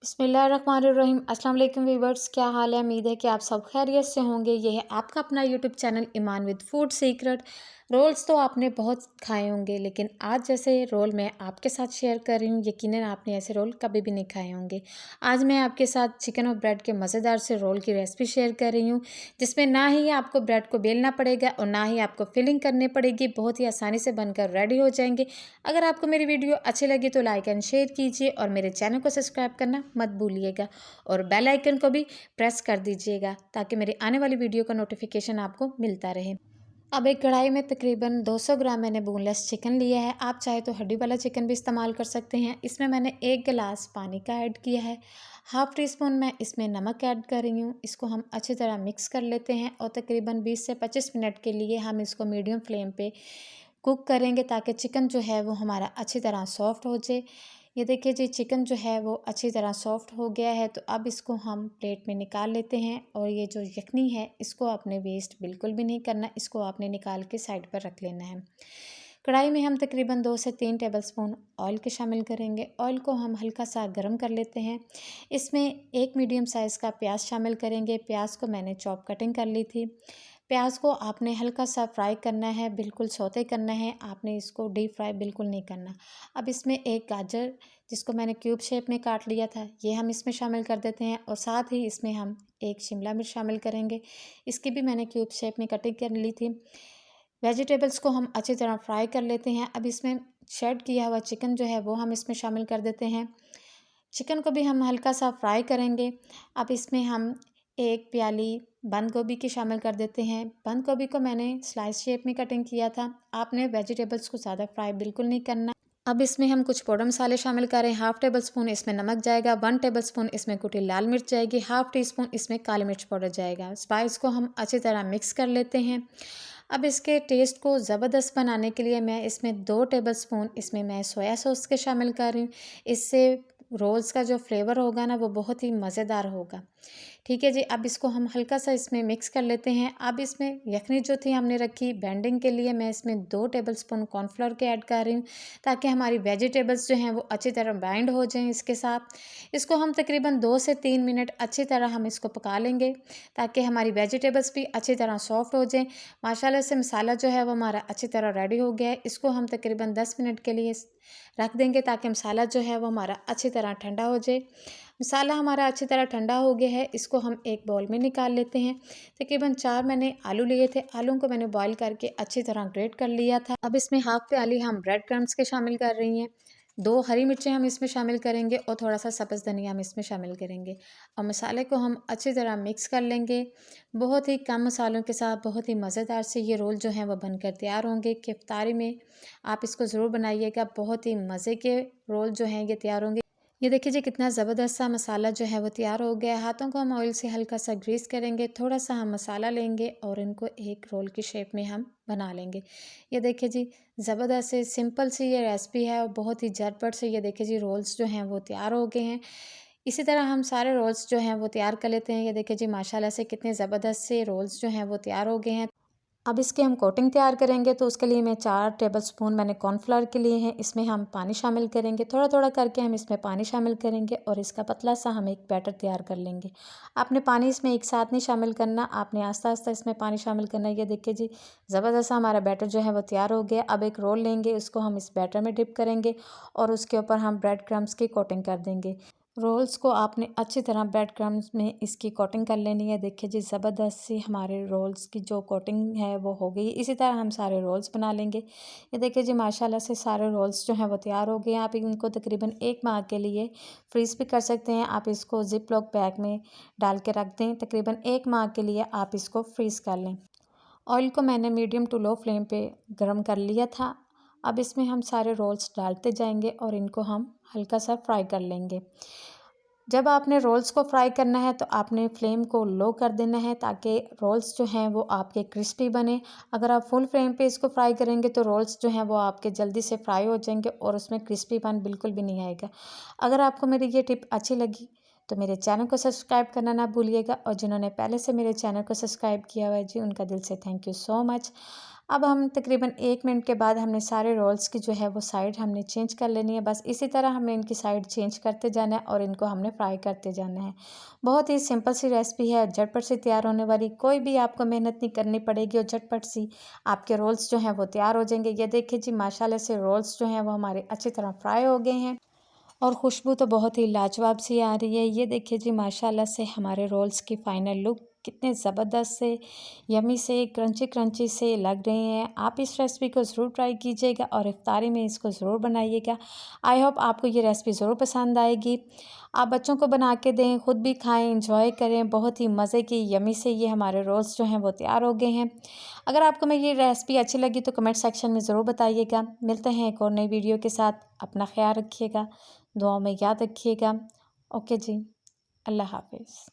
बिस्मिल्लाहिर्रहमानिर्रहीम। अस्सलाम वालेकुम व्यूवर्स, क्या हाल है। उम्मीद है कि आप सब खैरियत से होंगे। ये है आपका अपना YouTube channel Iman with food secret. Rolls तो आपने बहुत खाए होंगे, लेकिन आज जैसे रोल मैं आपके साथ शेयर कर रही हूँ, यकीनन आपने ऐसे रोल कभी भी नहीं खाए होंगे। आज मैं आपके साथ चिकन और ब्रेड के मज़ेदार से रोल की रेसिपी शेयर कर रही हूँ, जिसमें ना ही आपको ब्रेड को बेलना पड़ेगा और ना ही आपको फिलिंग करनी पड़ेगी। बहुत ही आसानी से बनकर रेडी हो जाएंगे। अगर आपको मेरी वीडियो अच्छी लगी तो लाइक एंड शेयर कीजिए और मेरे चैनल को सब्सक्राइब करना मत भूलिएगा और बेल आइकन को भी प्रेस कर दीजिएगा ताकि मेरी आने वाली वीडियो का नोटिफिकेशन आपको मिलता रहे। अब एक कढ़ाई में तकरीबन 200 ग्राम मैंने बोनलेस चिकन लिया है। आप चाहे तो हड्डी वाला चिकन भी इस्तेमाल कर सकते हैं। इसमें मैंने 1 गिलास पानी का ऐड किया है। हाफ़ टी स्पून मैं इसमें नमक ऐड कर रही हूँ। इसको हम अच्छी तरह मिक्स कर लेते हैं और तकरीबन 20 से 25 मिनट के लिए हम इसको मीडियम फ्लेम पे कुक करेंगे ताकि चिकन जो है वो हमारा अच्छी तरह सॉफ्ट हो जाए। ये देखिए जी, चिकन जो है वो अच्छी तरह सॉफ्ट हो गया है। तो अब इसको हम प्लेट में निकाल लेते हैं और ये जो यखनी है इसको आपने वेस्ट बिल्कुल भी नहीं करना, इसको आपने निकाल के साइड पर रख लेना है। कढ़ाई में हम तकरीबन 2 से 3 टेबलस्पून ऑयल के शामिल करेंगे। ऑयल को हम हल्का सा गर्म कर लेते हैं। इसमें एक मीडियम साइज़ का प्याज शामिल करेंगे। प्याज को मैंने चॉप कटिंग कर ली थी। प्याज को आपने हल्का सा फ्राई करना है, बिल्कुल सौते करना है, आपने इसको डीप फ्राई बिल्कुल नहीं करना। अब इसमें एक गाजर जिसको मैंने क्यूब शेप में काट लिया था, ये हम इसमें शामिल कर देते हैं और साथ ही इसमें हम एक शिमला मिर्च शामिल करेंगे। इसकी भी मैंने क्यूब शेप में कटिंग कर ली थी। वेजिटेबल्स को हम अच्छी तरह फ्राई कर लेते हैं। अब इसमें शेड किया हुआ चिकन जो है वो हम इसमें शामिल कर देते हैं। चिकन को भी हम हल्का सा फ्राई करेंगे। अब इसमें हम एक प्याली बंद गोभी की शामिल कर देते हैं। बंद गोभी को मैंने स्लाइस शेप में कटिंग किया था। आपने वेजिटेबल्स को ज़्यादा फ्राई बिल्कुल नहीं करना। अब इसमें हम कुछ पाउडर मसाले शामिल करें। हाफ़ टेबल स्पून इसमें नमक जाएगा, 1 टेबल स्पून इसमें कुटी लाल मिर्च जाएगी, हाफ़ टी स्पून इसमें काली मिर्च पाउडर जाएगा। स्पाइस को हम अच्छी तरह मिक्स कर लेते हैं। अब इसके टेस्ट को ज़बरदस्त बनाने के लिए मैं इसमें 2 टेबल स्पून इसमें मैं सोया सॉस के शामिल कर रही हूँ। इससे रोल्स का जो फ्लेवर होगा ना वो बहुत ही मज़ेदार होगा। ठीक है जी, अब इसको हम हल्का सा इसमें मिक्स कर लेते हैं। अब इसमें यखनी जो थी हमने रखी बेंडिंग के लिए, मैं इसमें 2 टेबल स्पून कॉर्नफ्लोर के ऐड कर रही हूँ ताकि हमारी वेजिटेबल्स जो हैं वो अच्छी तरह बाइंड हो जाएं इसके साथ। इसको हम तकरीबन 2 से 3 मिनट अच्छी तरह हम इसको पका लेंगे ताकि हमारी वेजिटेबल्स भी अच्छी तरह सॉफ्ट हो जाएं। माशाल्लाह से मसाला जो है वो हमारा अच्छी तरह रेडी हो गया है। इसको हम तकरीबन 10 मिनट के लिए रख देंगे ताकि मसाला जो है वो हमारा अच्छी तरह ठंडा हो जाए। मसाला हमारा अच्छी तरह ठंडा हो गया है। इसको हम एक बाउल में निकाल लेते हैं। तकरीबन 4 मैंने आलू लिए थे। आलूओं को मैंने बॉईल करके अच्छी तरह ग्रेट कर लिया था। अब इसमें हाफ़ प्याली हम ब्रेड क्रम्स के शामिल कर रही हैं। 2 हरी मिर्चें हम इसमें शामिल करेंगे और थोड़ा सा सब्ज़ धनिया हम इसमें शामिल करेंगे और मसाले को हम अच्छी तरह मिक्स कर लेंगे। बहुत ही कम मसालों के साथ बहुत ही मज़ेदार से ये रोल जो हैं वो बनकर तैयार होंगे। कि इफ्तारी में आप इसको ज़रूर बनाइएगा। बहुत ही मज़े के रोल जो हैं ये तैयार होंगे। ये देखिए जी, कितना ज़बरदस्त सा मसाला जो है वो तैयार हो गया है। हाथों को हम ऑयल से हल्का सा ग्रीस करेंगे, थोड़ा सा हम मसाला लेंगे और इनको एक रोल की शेप में हम बना लेंगे। ये देखिए जी, ज़बरदस्त से सिंपल सी ये रेसिपी है और बहुत ही झटपट से ये देखिए जी रोल्स जो हैं वो तैयार हो गए हैं। इसी तरह हम सारे रोल्स जो हैं वो तैयार कर लेते हैं। ये देखिए जी, माशाल्लाह से कितने ज़बरदस्त से रोल्स जो हैं वो तैयार हो गए हैं। अब इसके हम कोटिंग तैयार करेंगे तो उसके लिए मैं 4 टेबलस्पून मैंने कॉर्नफ्लोर के लिए हैं। इसमें हम पानी शामिल करेंगे, थोड़ा थोड़ा करके हम इसमें पानी शामिल करेंगे और इसका पतला सा हम एक बैटर तैयार कर लेंगे। आपने पानी इसमें एक साथ नहीं शामिल करना, आपने आस्ता आस्ता इसमें पानी शामिल करना है। ये देखिए जी, ज़बरदस्त सा हमारा बैटर जो है वो तैयार हो गया। अब एक रोल लेंगे, उसको हम इस बैटर में डिप करेंगे और उसके ऊपर हम ब्रेड क्रम्स की कोटिंग कर देंगे। रोल्स को आपने अच्छी तरह ब्रेड क्रम्स में इसकी कोटिंग कर लेनी है। देखिए जी, ज़बरदस्त सी हमारे रोल्स की जो कोटिंग है वो हो गई। इसी तरह हम सारे रोल्स बना लेंगे। ये देखिए जी, माशाल्लाह से सारे रोल्स जो हैं वो तैयार हो गए हैं। आप इनको तकरीबन 1 माह के लिए फ्रीज़ भी कर सकते हैं। आप इसको ज़िप लॉक बैग में डाल के रख दें। तकरीबन 1 माह के लिए आप इसको फ्रीज़ कर लें। ऑयल को मैंने मीडियम टू लो फ्लेम पे गरम कर लिया था। अब इसमें हम सारे रोल्स डालते जाएंगे और इनको हम हल्का सा फ्राई कर लेंगे। जब आपने रोल्स को फ्राई करना है तो आपने फ्लेम को लो कर देना है ताकि रोल्स जो हैं वो आपके क्रिस्पी बने। अगर आप फुल फ्लेम पे इसको फ्राई करेंगे तो रोल्स जो हैं वो आपके जल्दी से फ्राई हो जाएंगे और उसमें क्रिस्पीपन बिल्कुल भी नहीं आएगा। अगर आपको मेरी ये टिप अच्छी लगी तो मेरे चैनल को सब्सक्राइब करना ना भूलिएगा और जिन्होंने पहले से मेरे चैनल को सब्सक्राइब किया हुआ है जी, उनका दिल से थैंक यू सो मच। अब हम तकरीबन 1 मिनट के बाद हमने सारे रोल्स की जो है वो साइड हमने चेंज कर लेनी है। बस इसी तरह हमने इनकी साइड चेंज करते जाना है और इनको हमने फ्राई करते जाना है। बहुत ही सिंपल सी रेसिपी है, झटपट से तैयार होने वाली, कोई भी आपको मेहनत नहीं करनी पड़ेगी और झटपट सी आपके रोल्स जो हैं वो तैयार हो जाएंगे। ये देखिए जी, माशाल्लाह से रोल्स जो हैं वो हमारे अच्छी तरह फ्राई हो गए हैं और खुशबू तो बहुत ही लाजवाब सी आ रही है। ये देखिए जी, माशाल्लाह से हमारे रोल्स की फ़ाइनल लुक कितने ज़बरदस्त से, यमी से, क्रंची क्रंची से लग रहे हैं। आप इस रेसिपी को ज़रूर ट्राई कीजिएगा और इफ्तारी में इसको ज़रूर बनाइएगा। आई होप आपको ये रेसिपी ज़रूर पसंद आएगी। आप बच्चों को बना के दें, खुद भी खाएं, इंजॉय करें। बहुत ही मज़े की यमी से ये हमारे रोल्स जो हैं वो तैयार हो गए हैं। अगर आपको मेरी ये रेसिपी अच्छी लगी तो कमेंट सेक्शन में ज़रूर बताइएगा। मिलते हैं एक और नई वीडियो के साथ। अपना ख्याल रखिएगा, दुआओं में याद रखिएगा। ओके जी, अल्लाह हाफ़िज़।